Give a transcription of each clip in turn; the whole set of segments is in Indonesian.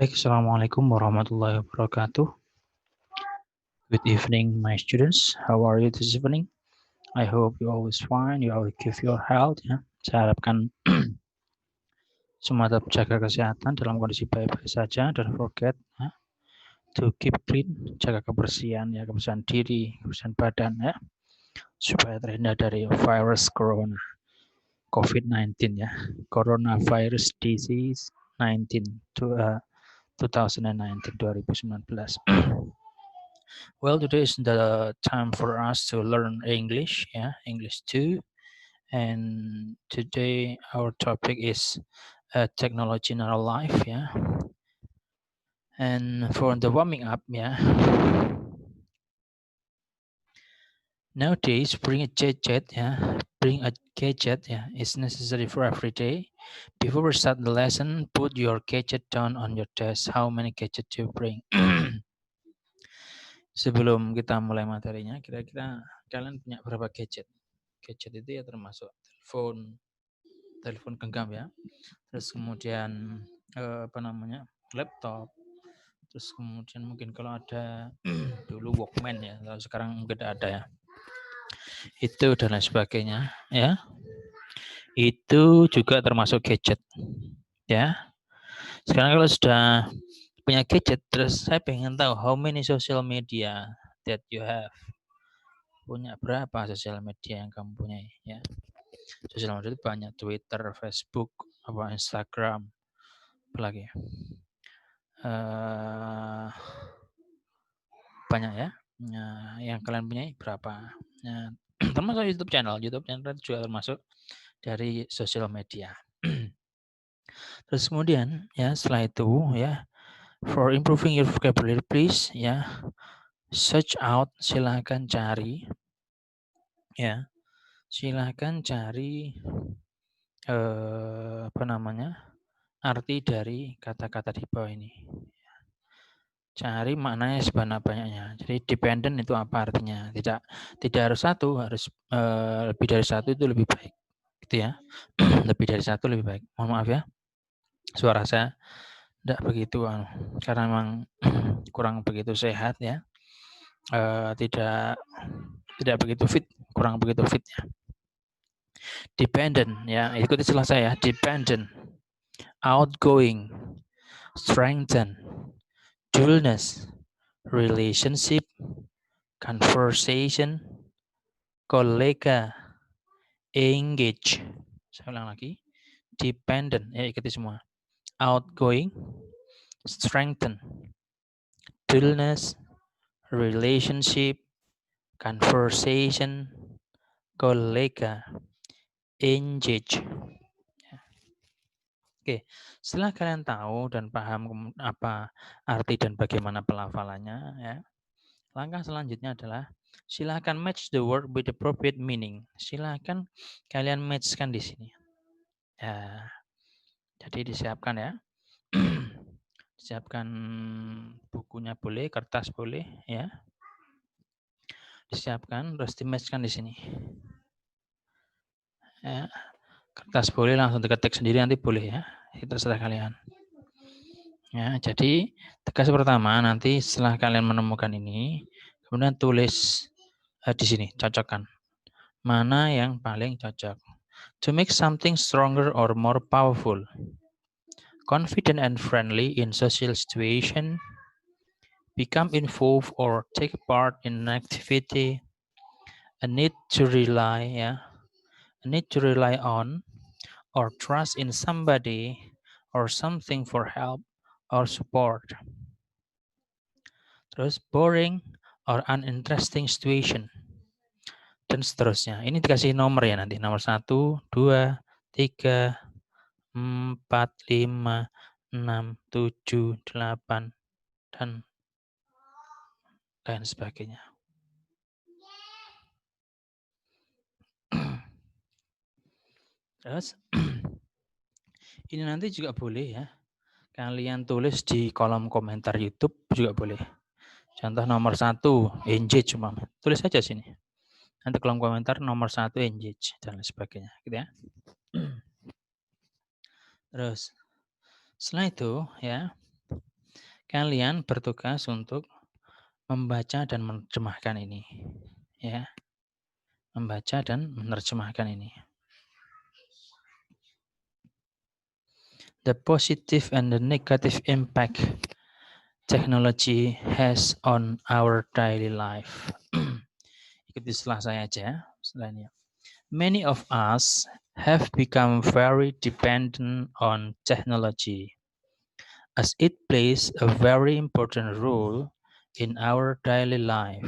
Baik, Assalamualaikum warahmatullahi wabarakatuh. Good evening, my students. How are you this evening? I hope you always fine. You always keep your health. Ya. Saya harapkan semua tetap jaga kesehatan dalam kondisi baik-baik saja. Don't forget to keep clean, jaga kebersihan ya, kebersihan diri, kebersihan badan ya, supaya terhindar dari virus corona, COVID-19 ya, coronavirus disease 2019 2019. Well, today is the time for us to learn English, English 2. And today our topic is technology in our life, And for the warming up, Nowadays, bring a gadget, is necessary for every day. Before we start the lesson, put your gadget down on your desk. How many gadgets do you bring? Sebelum kita mulai materinya, kira-kira kalian punya berapa gadget? Gadget itu ya termasuk telepon genggam ya. Terus kemudian laptop. Terus kemudian mungkin kalau ada dulu Walkman ya, kalau sekarang mungkin ada ya. Itu dan lain sebagainya ya. Itu juga termasuk gadget ya. Sekarang kalau sudah punya gadget, terus saya pengen tahu how many social media that you have. Punya berapa sosial media yang kamu punya ya? Sosial media itu banyak, Twitter, Facebook, Instagram, apalagi banyak ya. Nah, yang kalian punya berapa? Nah, termasuk YouTube channel juga termasuk dari sosial media. Terus kemudian ya setelah itu ya, for improving your vocabulary please ya, search out, silahkan cari arti dari kata-kata di bawah ini. Cari maknanya sebanyak-banyaknya. Jadi dependent itu apa artinya? Tidak harus satu, harus lebih dari satu itu lebih baik. Gitu ya. Lebih dari satu lebih baik. Mohon maaf ya. Suara saya tidak begitu karena memang kurang begitu sehat ya. Tidak begitu fit, kurang begitu fit ya. Dependent ya, ikuti istilah saya, dependent, outgoing, strengthen, dullness, relationship, conversation, kolega, engage. Saya ulang lagi, dependent ya, ikuti semua. Outgoing, strengthen, dullness, relationship, conversation, kolega, engage. Oke, setelah kalian tahu dan paham apa arti dan bagaimana pelafalannya, ya, langkah selanjutnya adalah silakan match the word with appropriate meaning. Silakan kalian matchkan di sini. Ya, jadi disiapkan ya. Disiapkan bukunya boleh, kertas boleh, ya. Disiapkan, terus di-matchkan di sini. Ya, kertas boleh, langsung ketik sendiri nanti boleh ya. Itu terserah kalian. Ya, jadi tugas pertama nanti setelah kalian menemukan ini, kemudian tulis di sini, cocokkan. Mana yang paling cocok? To make something stronger or more powerful. Confident and friendly in social situation. Become involved or take part in an activity. A need to rely, a need to rely on or trust in somebody or something for help or support. Terus boring or uninteresting situation. Dan seterusnya. Ini dikasih nomor ya nanti. Nomor 1, 2, 3, 4, 5, 6, 7, 8, dan lain sebagainya. Terus ini nanti juga boleh ya. Kalian tulis di kolom komentar YouTube juga boleh. Contoh nomor 1, engage cuma. Tulis saja sini. Nanti kolom komentar nomor 1 engage dan lain sebagainya, gitu ya. Terus setelah itu ya, Kalian bertugas untuk membaca dan menerjemahkan ini. Ya, membaca dan menerjemahkan ini. The positive and the negative impact technology has on our daily life. Ikuti setelah saya aja. Setelahnya. Many of us have become very dependent on technology, as it plays a very important role in our daily life.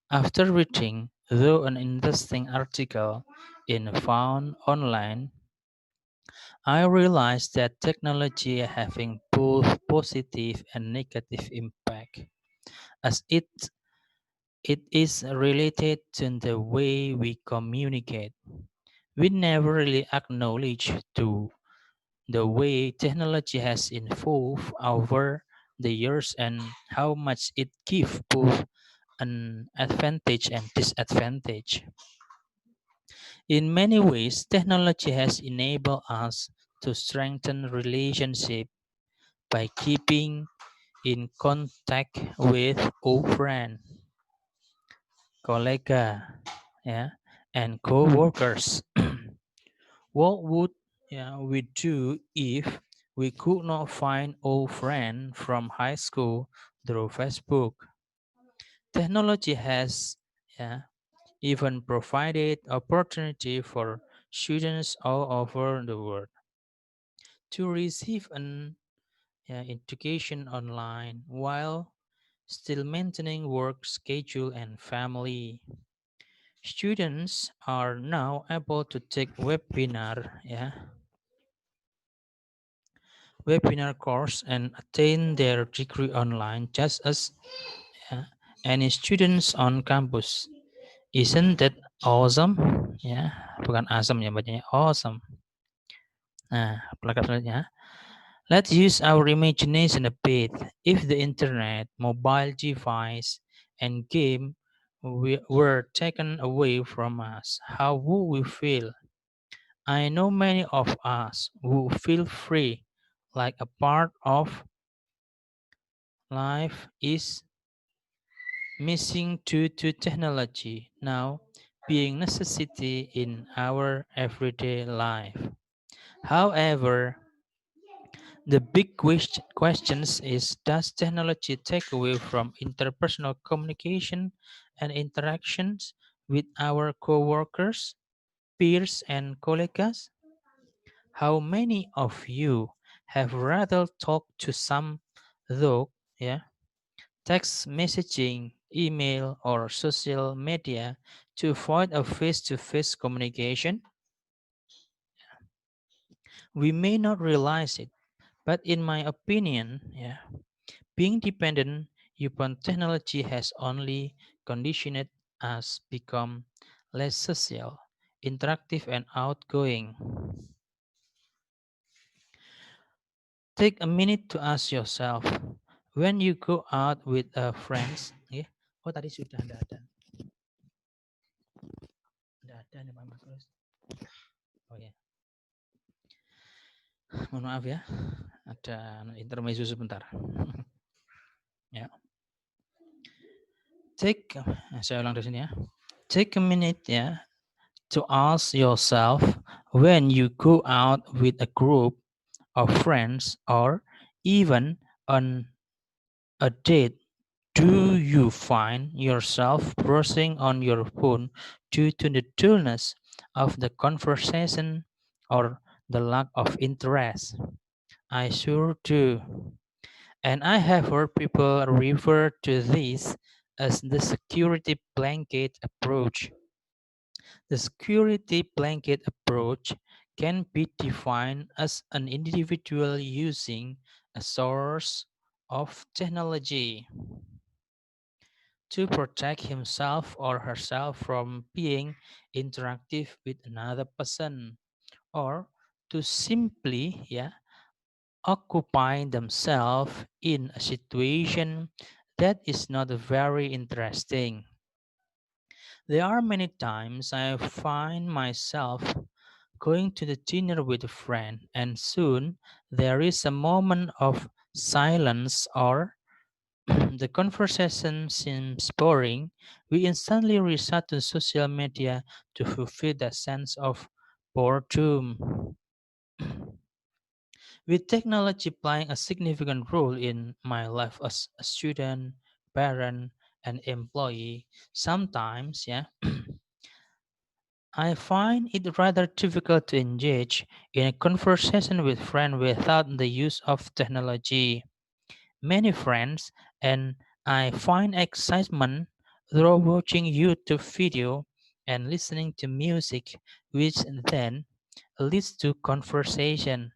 After reading through an interesting article in Found Online, I realized that technology having both positive and negative impact, as it is related to the way we communicate. We never really acknowledge the way technology has evolved over the years and how much it gives both an advantage and disadvantage. In many ways, technology has enabled us to strengthen relationships by keeping in contact with old friends, colleagues, yeah, and co-workers. What would we do if we could not find old friends from high school through Facebook? Technology has yeah, even provided opportunity for students all over the world to receive an education online while still maintaining work schedule and family. Students are now able to take webinar course and attain their degree online just as any students on campus. Isn't that awesome? Ya, bukan awesome ya bacanya, awesome. Nah, plakat selanjutnya. Let's use our imagination a bit. If the internet, mobile device, and game were taken away from us, how would we feel? I know many of us who feel free, like a part of life is missing due to technology now being necessity in our everyday life. However, the big questions is, does technology take away from interpersonal communication and interactions with our co-workers, peers, and colleagues? How many of you have rather talked to some though, text messaging, email, or social media to avoid a face-to-face communication? We may not realize it, but in my opinion, being dependent upon technology has only conditioned us become less social, interactive, and outgoing. Take a minute to ask yourself, when you go out with friends, oh tadi sudah ada. Tidak ada nih Pak Markus. Oh ya, mohon maaf ya, ada intermezzo sebentar. Ya. Saya ulang dari sini ya. Take a minute to ask yourself when you go out with a group of friends or even on a date, do you find yourself browsing on your phone due to the dullness of the conversation or the lack of interest? I sure do. And I have heard people refer to this as the security blanket approach. The security blanket approach can be defined as an individual using a source of technology to protect himself or herself from being interactive with another person, or to simply occupy themselves in a situation that is not very interesting. There are many times I find myself going to the dinner with a friend, and soon there is a moment of silence or the conversation seems boring, we instantly resort to social media to fulfill that sense of boredom. With technology playing a significant role in my life as a student, parent, and employee, sometimes, I find it rather difficult to engage in a conversation with friends without the use of technology. Many friends and I find excitement through watching YouTube video and listening to music, which then leads to conversation.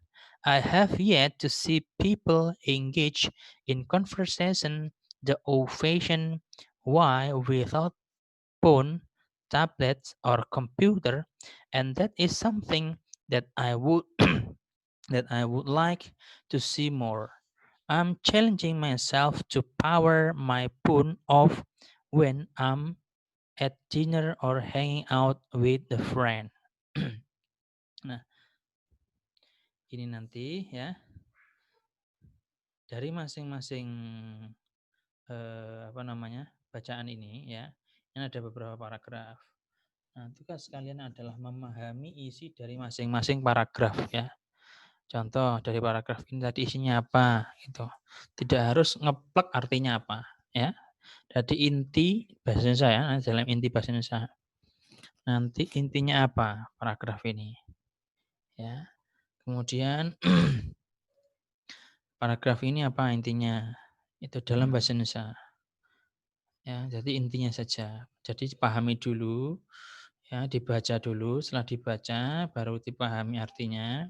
I have yet to see people engage in conversation the old-fashioned way without phone, tablets, or computer, and that is something that I would that I would like to see more. I'm challenging myself to power my phone off when I'm at dinner or hanging out with a friend. Nah, ini nanti ya dari masing-masing bacaan ini ya. Ini ada beberapa paragraf. Nah, tugas kalian adalah memahami isi dari masing-masing paragraf ya. Contoh dari paragraf ini tadi isinya apa gitu. Tidak harus ngeplek artinya apa ya. Jadi inti bahasa Indonesia ya, dalam inti bahasa Indonesia. Nanti intinya apa paragraf ini ya. Kemudian paragraf ini apa intinya? Itu dalam bahasa Indonesia. Ya, jadi intinya saja. Jadi pahami dulu ya, dibaca dulu, setelah dibaca baru dipahami artinya.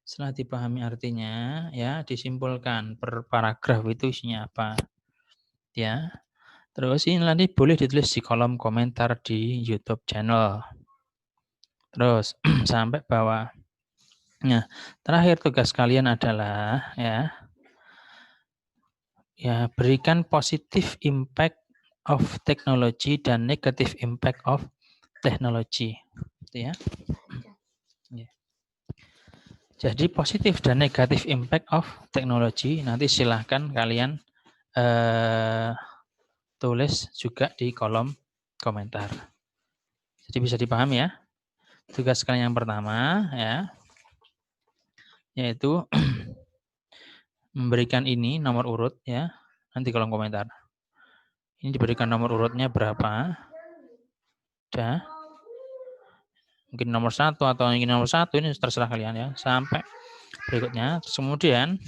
Setelah dipahami artinya, ya disimpulkan per paragraf itu isinya apa. Ya. Terus ini nanti boleh ditulis di kolom komentar di YouTube channel. Terus sampai bawah. Nah, terakhir tugas kalian adalah ya berikan positive impact of technology dan negative impact of technology. Gitu ya. Jadi positif dan negatif impact of technology nanti silahkan kalian tulis juga di kolom komentar. Jadi bisa dipahami ya. Tugas kalian yang pertama ya, yaitu memberikan ini nomor urut ya, nanti kolom komentar. Ini diberikan nomor urutnya berapa? Ya. Mungkin nomor 1 atau ingin nomor 1 ini terserah kalian ya. Sampai berikutnya. Terus kemudian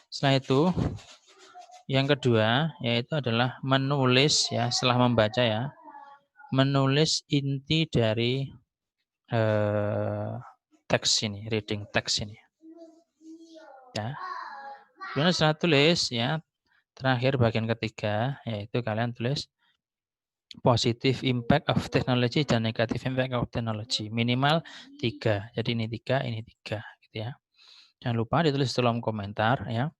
setelah itu yang kedua yaitu adalah menulis ya, setelah membaca ya. Menulis inti dari teks ini, reading teks ini. Ya. Kemudian setelah tulis ya, terakhir bagian ketiga yaitu kalian tulis positive impact of technology dan negative impact of technology. Minimal 3. Jadi ini 3, ini 3 gitu ya. Jangan lupa ditulis dalam komentar ya.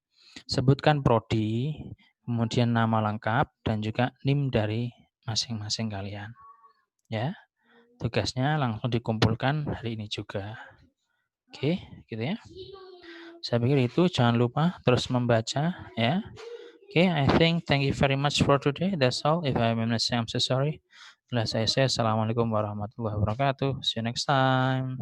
Sebutkan prodi, kemudian nama lengkap dan juga NIM dari masing-masing kalian. Ya. Tugasnya langsung dikumpulkan hari ini juga. Oke, gitu ya. Saya pikir itu jangan lupa terus membaca ya. Okay, I think thank you very much for today. That's all. If I'm missing, I'm so sorry. Assalamualaikum warahmatullahi wabarakatuh. See you next time.